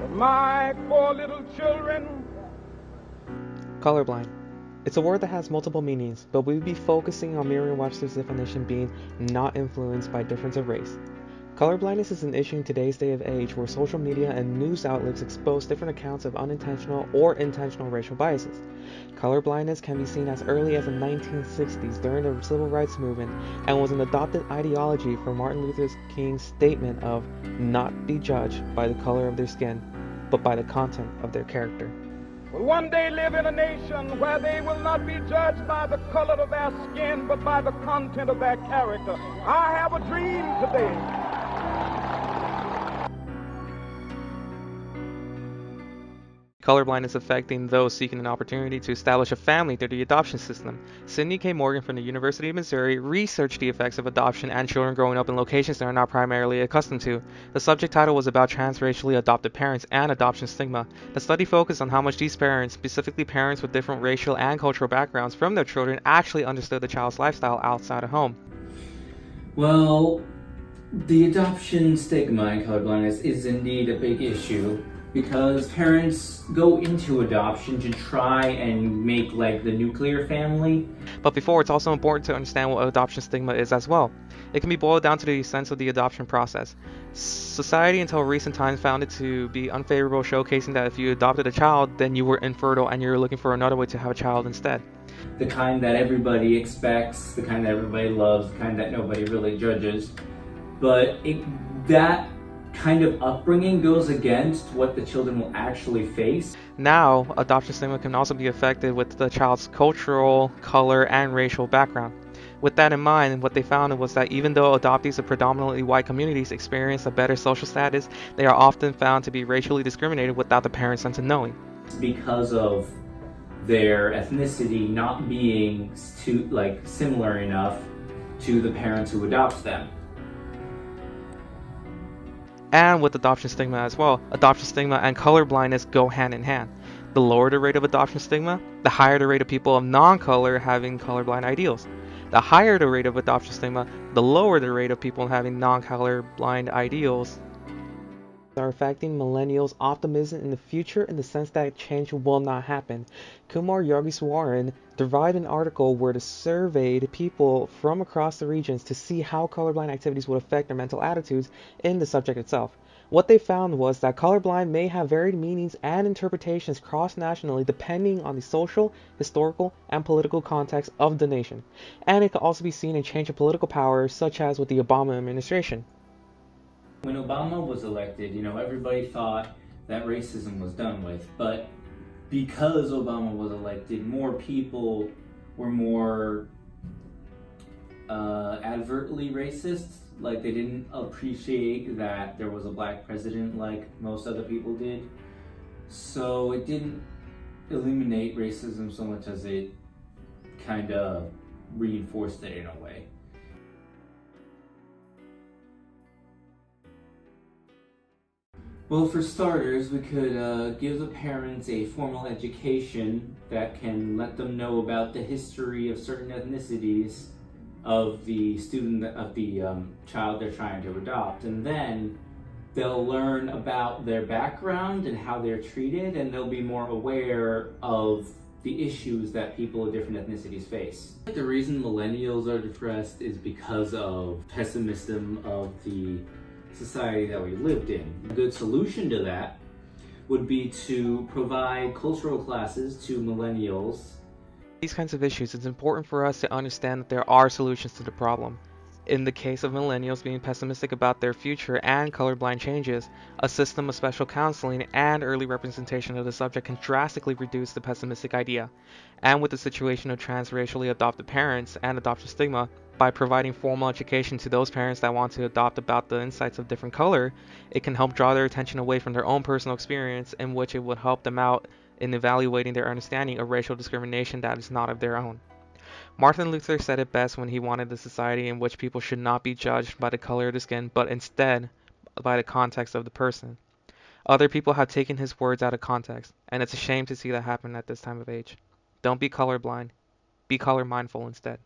My poor little children. Colorblind. It's a word that has multiple meanings, but we'll be focusing on Merriam-Webster's definition being not influenced by difference of race. Colorblindness is an issue in today's day of age where social media and news outlets expose different accounts of unintentional or intentional racial biases. Colorblindness can be seen as early as the 1960s during the Civil Rights Movement and was an adopted ideology for Martin Luther King's statement of not be judged by the color of their skin, but by the content of their character. Will one day live in a nation where they will not be judged by the color of their skin, but by the content of their character. I have a dream today. Colorblindness affecting those seeking an opportunity to establish a family through the adoption system. Sidney K. Morgan from the University of Missouri researched the effects of adoption and children growing up in locations they are not primarily accustomed to. The subject title was about transracially adopted parents and adoption stigma. The study focused on how much these parents, specifically parents with different racial and cultural backgrounds from their children, actually understood the child's lifestyle outside of home. Well, the adoption stigma in colorblindness is indeed a big issue, because parents go into adoption to try and make like the nuclear family. But before, it's also important to understand what adoption stigma is as well. It can be boiled down to the sense of the adoption process. Society until recent times found it to be unfavorable, showcasing that if you adopted a child, then you were infertile and you're looking for another way to have a child instead. The kind that everybody expects, the kind that everybody loves, the kind that nobody really judges. But that kind of upbringing goes against what the children will actually face. Now, adoption stigma can also be affected with the child's cultural, color, and racial background. With that in mind, what they found was that even though adoptees of predominantly white communities experience a better social status, they are often found to be racially discriminated without the parents' sense of knowing. Because of their ethnicity not being similar enough to the parents who adopt them. And with adoption stigma as well, adoption stigma and colorblindness go hand in hand. The lower the rate of adoption stigma, the higher the rate of people of non-color having colorblind ideals. The higher the rate of adoption stigma, the lower the rate of people having non-colorblind ideals. Are affecting millennials' optimism in the future in the sense that change will not happen. Kumar Yogiswaran derived an article where they surveyed people from across the regions to see how colorblind activities would affect their mental attitudes in the subject itself. What they found was that colorblind may have varied meanings and interpretations cross-nationally depending on the social, historical, and political context of the nation. And it could also be seen in change of political power, such as with the Obama administration. When Obama was elected, everybody thought that racism was done with, but because Obama was elected, more people were more advertently racist. Like, they didn't appreciate that there was a black president like most other people did. So it didn't eliminate racism so much as it kind of reinforced it in a way. Well, for starters, we could give the parents a formal education that can let them know about the history of certain ethnicities of the child they're trying to adopt, and then they'll learn about their background and how they're treated, and they'll be more aware of the issues that people of different ethnicities face. The reason millennials are depressed is because of pessimism of the society that we lived in. A good solution to that would be to provide cultural classes to millennials. These kinds of issues, it's important for us to understand that there are solutions to the problem. In the case of millennials being pessimistic about their future and colorblind changes, a system of special counseling and early representation of the subject can drastically reduce the pessimistic idea. And with the situation of transracially adopted parents and adoption stigma, by providing formal education to those parents that want to adopt about the insights of different color, it can help draw their attention away from their own personal experience, in which it would help them out in evaluating their understanding of racial discrimination that is not of their own. Martin Luther said it best when he wanted a society in which people should not be judged by the color of the skin, but instead by the context of the person. Other people have taken his words out of context, and it's a shame to see that happen at this time of age. Don't be colorblind, be color mindful instead.